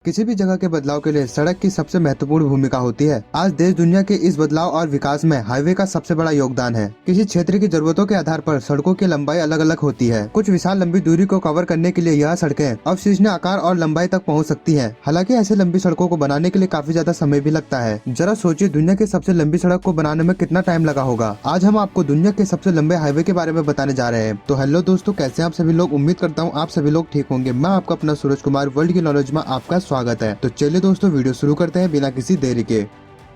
किसी भी जगह के बदलाव के लिए सड़क की सबसे महत्वपूर्ण भूमिका होती है। आज देश दुनिया के इस बदलाव और विकास में हाईवे का सबसे बड़ा योगदान है। किसी क्षेत्र की जरूरतों के आधार पर सड़कों की लंबाई अलग अलग होती है। कुछ विशाल लंबी दूरी को कवर करने के लिए यह सड़कें अविश्वसनीय आकार और लंबाई तक पहुंच सकती हैं। हालांकि ऐसे लंबी सड़कों को बनाने के लिए काफी ज्यादा समय भी लगता है। जरा सोचिए, दुनिया की सबसे लंबी सड़क को बनाने में कितना टाइम लगा होगा। आज हम आपको दुनिया के सबसे लंबे हाईवे के बारे में बताने जा रहे हैं। तो हेलो दोस्तों, कैसे आप सभी लोग। उम्मीद करता हूँ आप सभी लोग ठीक होंगे। मैं आपका अपना सूरज कुमार, वर्ल्ड की नॉलेज में आपका स्वागत है। तो चलिए दोस्तों, वीडियो शुरू करते हैं बिना किसी देरी के।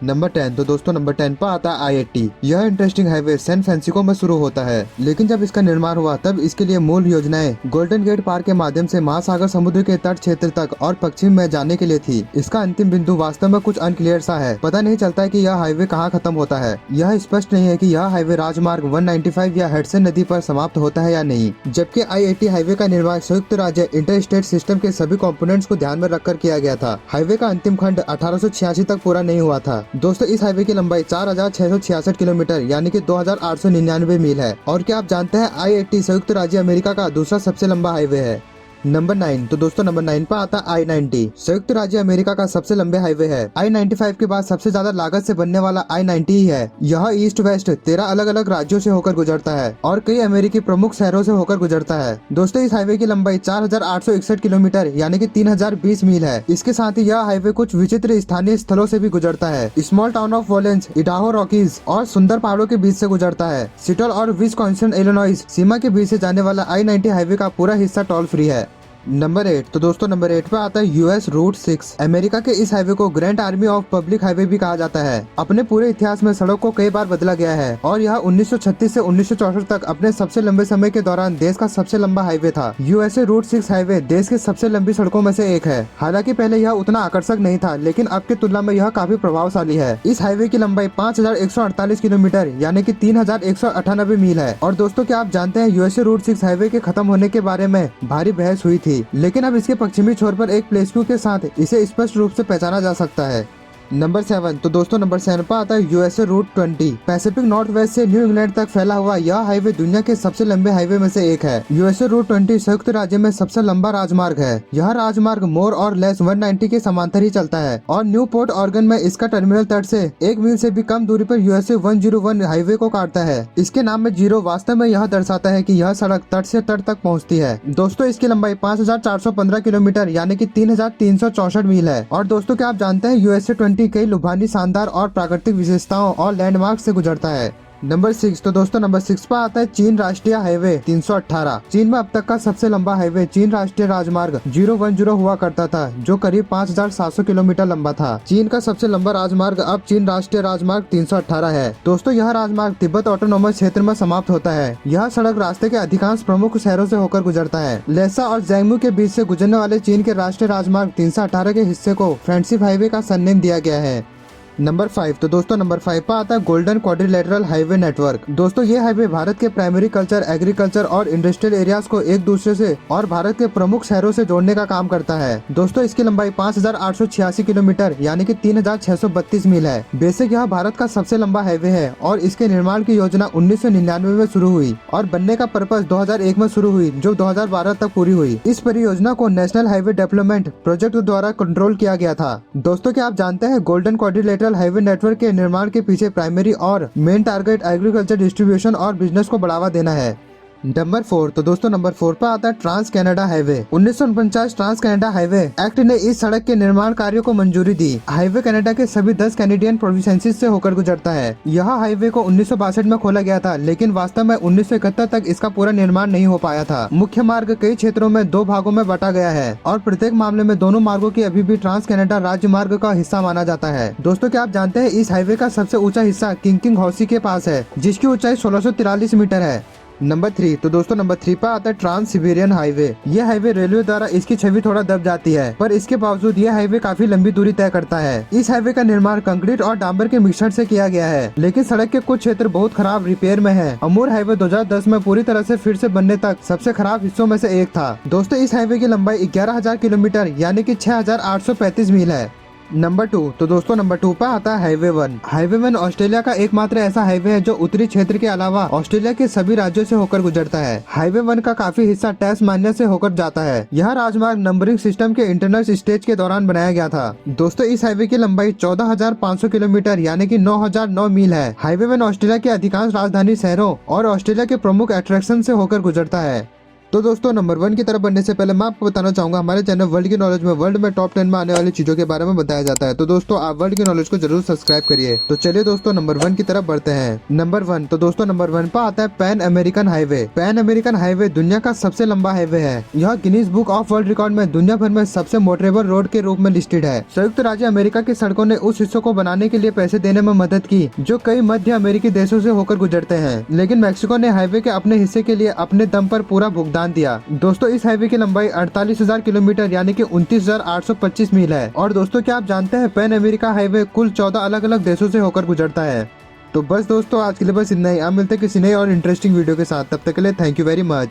नंबर 10। तो दोस्तों नंबर 10 पर आता है I-80। यह इंटरेस्टिंग हाईवे सैन फ्रांसिस्को में शुरू होता है, लेकिन जब इसका निर्माण हुआ तब इसके लिए मूल योजनाएं गोल्डन गेट पार के माध्यम से महासागर समुद्र के तट क्षेत्र तक और पश्चिम में जाने के लिए थी। इसका अंतिम बिंदु वास्तव में कुछ अनक्लियर सा है। पता नहीं चलता है कि यह हाईवे कहाँ खत्म होता है। यह स्पष्ट नहीं है कि यह हाईवे राजमार्ग 195 या हेडसन नदी पर समाप्त होता है या नहीं। जबकि I-80 हाईवे का निर्माण संयुक्त राज्य इंटर स्टेट सिस्टम के सभी कंपोनेंट्स को ध्यान में रखकर किया गया था। हाईवे का अंतिम खंड 1886 तक पूरा नहीं हुआ था। दोस्तों, इस हाईवे की लंबाई 4666 किलोमीटर यानी कि 2899 मील है। और क्या आप जानते हैं I-80 संयुक्त राज्य अमेरिका का दूसरा सबसे लंबा हाईवे है। नंबर 9। तो दोस्तों नंबर 9 पर आता है I-90। संयुक्त राज्य अमेरिका का सबसे लंबे हाईवे है। I-95 के बाद सबसे ज्यादा लागत से बनने वाला I-90 ही है। यह ईस्ट वेस्ट 13 अलग अलग राज्यों से होकर गुजरता है और कई अमेरिकी प्रमुख शहरों से होकर गुजरता है। दोस्तों, इस हाईवे की लंबाई 4861 किलोमीटर यानी कि 3020 मील है। इसके साथ ही यह हाईवे कुछ विचित्र स्थानीय स्थलों से भी गुजरता है। Small town of violence, Idaho Rockies और सुंदर पहाड़ों के बीच से गुजरता है। सिटल और विस्कॉन्सिन इलिनॉइस सीमा के बीच से जाने वाला I-90 हाईवे का पूरा हिस्सा टोल फ्री है। नंबर 8। तो दोस्तों नंबर 8 पे आता है US रूट 6। अमेरिका के इस हाईवे को grand army of public highway भी कहा जाता है। अपने पूरे इतिहास में सड़क को कई बार बदला गया है और यह 1936 से 1964 तक अपने सबसे लंबे समय के दौरान देश का सबसे लंबा हाईवे था। USA रूट 6 हाईवे देश की सबसे लंबी सड़कों में से एक है। हालांकि पहले यह उतना आकर्षक नहीं था, लेकिन अब की तुलना में यह काफी प्रभावशाली है। इस हाईवे की लंबाई 5148 किलोमीटर यानी कि 3198 मील है। और दोस्तों, क्या आप जानते हैं USA रूट 6 हाईवे के खत्म होने के बारे में भारी बहस हुई थी, लेकिन अब इसके पश्चिमी छोर पर एक प्लेस्क्यू के साथ इसे स्पष्ट रूप से पहचाना जा सकता है। नंबर 7। तो दोस्तों नंबर 7 पर आता है USA route 20। Pacific Northwest से न्यू इंग्लैंड तक फैला हुआ यह हाईवे दुनिया के सबसे लंबे हाईवे में से एक है। USA रूट 20 संयुक्त राज्य में सबसे लंबा राजमार्ग है। यह राजमार्ग मोर और लेस 190 के समांतर ही चलता है और न्यू पोर्ट ऑर्गन में इसका टर्मिनल तट से 1 मील से भी कम दूरी पर USA 101 हाईवे को काटता है। इसके नाम में जीरो वास्तव में यह दर्शाता है कि यह सड़क तट से तट तक पहुँचती है। दोस्तों, इसकी लंबाई 5415 किलोमीटर यानी कि 3364 मील है। और दोस्तों, क्या आप जानते हैं USA 20 कई लुभानी, शानदार और प्राकृतिक विशेषताओं और लैंडमार्क से गुजरता है। नंबर 6। तो दोस्तों नंबर 6 पर आता है चीन राष्ट्रीय हाईवे 318। चीन में अब तक का सबसे लंबा हाईवे चीन राष्ट्रीय राजमार्ग 010 हुआ करता था, जो करीब 5700 किलोमीटर लंबा था। चीन का सबसे लंबा राजमार्ग अब चीन राष्ट्रीय राजमार्ग 318 है। दोस्तों, यह राजमार्ग तिब्बत ऑटोनोमस क्षेत्र में समाप्त होता है। यह सड़क रास्ते के अधिकांश प्रमुख शहरों से होकर गुजरता है। लेसा और जैंगमू के बीच से गुजरने वाले चीन के राष्ट्रीय राजमार्ग 318 के हिस्से को फ्रेंडशिप हाईवे का सरनेम दिया गया है। नंबर 5। तो दोस्तों नंबर 5 पर आता है गोल्डन क्वाड्रिलेटरल हाईवे नेटवर्क। दोस्तों, ये हाईवे भारत के प्राइमरी कल्चर, एग्रीकल्चर और इंडस्ट्रियल एरियाज को एक दूसरे से और भारत के प्रमुख शहरों से जोड़ने का काम करता है। दोस्तों, इसकी लंबाई 5886 किलोमीटर यानी कि 3632 मील है। बेशक यह भारत का सबसे लंबा हाईवे है और इसके निर्माण की योजना 1999 में शुरू हुई और बनने का पर्पस 2001 में शुरू हुई, जो 2012 तक पूरी हुई। इस परियोजना को नेशनल हाईवे डेवलपमेंट प्रोजेक्ट द्वारा कंट्रोल किया गया था। दोस्तों, क्या आप जानते हैं गोल्डन क्वाड्रिलेटरल हाईवे नेटवर्क के निर्माण के पीछे प्राइमरी और मेन टारगेट एग्रीकल्चर, डिस्ट्रीब्यूशन और बिजनेस को बढ़ावा देना है। नंबर 4। तो दोस्तों नंबर 4 पर आता है Trans Canada Highway. 1949 Trans Canada Highway act ने इस सड़क के निर्माण कार्य को मंजूरी दी। हाईवे कनाडा के सभी 10 कैनेडियन प्रोविंसेस से होकर गुजरता है। यह हाईवे को 1962 में खोला गया था, लेकिन वास्तव में 1971 तक इसका पूरा निर्माण नहीं हो पाया था। मुख्य मार्ग कई क्षेत्रों में 2 भागों में बांटा गया है और प्रत्येक मामले में दोनों मार्गों की अभी भी ट्रांस कनाडा राज्य मार्ग का हिस्सा माना जाता है। दोस्तों, क्या आप जानते हैं इस हाईवे का सबसे ऊंचा हिस्सा किंग हॉसी के पास है, जिसकी ऊंचाई 1643 मीटर है। नंबर 3। तो दोस्तों नंबर 3 पर आता है ट्रांस सिबेरियन हाईवे। यह हाईवे रेलवे द्वारा इसकी छवि थोड़ा दब जाती है, पर इसके बावजूद यह हाईवे काफी लंबी दूरी तय करता है। इस हाईवे का निर्माण कंक्रीट और डांबर के मिश्रण से किया गया है, लेकिन सड़क के कुछ क्षेत्र बहुत खराब रिपेयर में है। अमूर हाईवे 2010 में पूरी तरह से फिर से बनने तक सबसे खराब हिस्सों में से एक था। दोस्तों, इस हाईवे की लंबाई 11000 किलोमीटर यानी कि 6835 मील है। नंबर 2, तो दोस्तों नंबर 2 पर आता है हाईवे 1। हाईवे 1 ऑस्ट्रेलिया का एकमात्र ऐसा हाईवे है जो उत्तरी क्षेत्र के अलावा ऑस्ट्रेलिया के सभी राज्यों से होकर गुजरता है। हाईवे 1 का काफी हिस्सा टैस्मानिया से होकर जाता है। यह राजमार्ग नंबरिंग सिस्टम के इंटरनल स्टेज के दौरान बनाया गया था। दोस्तों इस हाईवे की लंबाई 14,500 किलोमीटर यानी कि 9,009 मील है। हाईवे 1 ऑस्ट्रेलिया के अधिकांश राजधानी शहरों और ऑस्ट्रेलिया के प्रमुख अट्रैक्शन से होकर गुजरता है। तो दोस्तों नंबर 1 की तरफ बढ़ने से पहले मैं आपको बताना चाहूंगा हमारे चैनल वर्ल्ड की नॉलेज में वर्ल्ड में टॉप 10 में आने वाली चीजों के बारे में बताया जाता है। तो दोस्तों आप वर्ल्ड की नॉलेज को जरूर सब्सक्राइब करिए। तो चलिए दोस्तों नंबर 1 की तरफ बढ़ते हैं। नंबर 1, तो दोस्तों नंबर 1 पर आता है pan American highway. Pan American highway दुनिया का सबसे लंबा हाईवे है। यह Guinness book of world record में दुनिया भर में सबसे मोटरेबल रोड के रूप में लिस्टेड है। संयुक्त राज्य अमेरिका की सड़कों ने उस हिस्सों को बनाने के लिए पैसे देने में मदद की जो कई मध्य अमेरिकी देशों से होकर गुजरते हैं, लेकिन मैक्सिको ने हाईवे के अपने हिस्से के लिए अपने दम पर पूरा भुगतान दिया। दोस्तों इस हाईवे की लंबाई 48,000 किलोमीटर यानी कि 29,825 मील है। और दोस्तों क्या आप जानते हैं पैन अमेरिका हाईवे कुल 14 अलग अलग देशों से होकर गुजरता है। तो बस दोस्तों आज के लिए बस इतना ही। आप मिलते हैं किसी नए और इंटरेस्टिंग वीडियो के साथ। तब तक के लिए थैंक यू वेरी मच।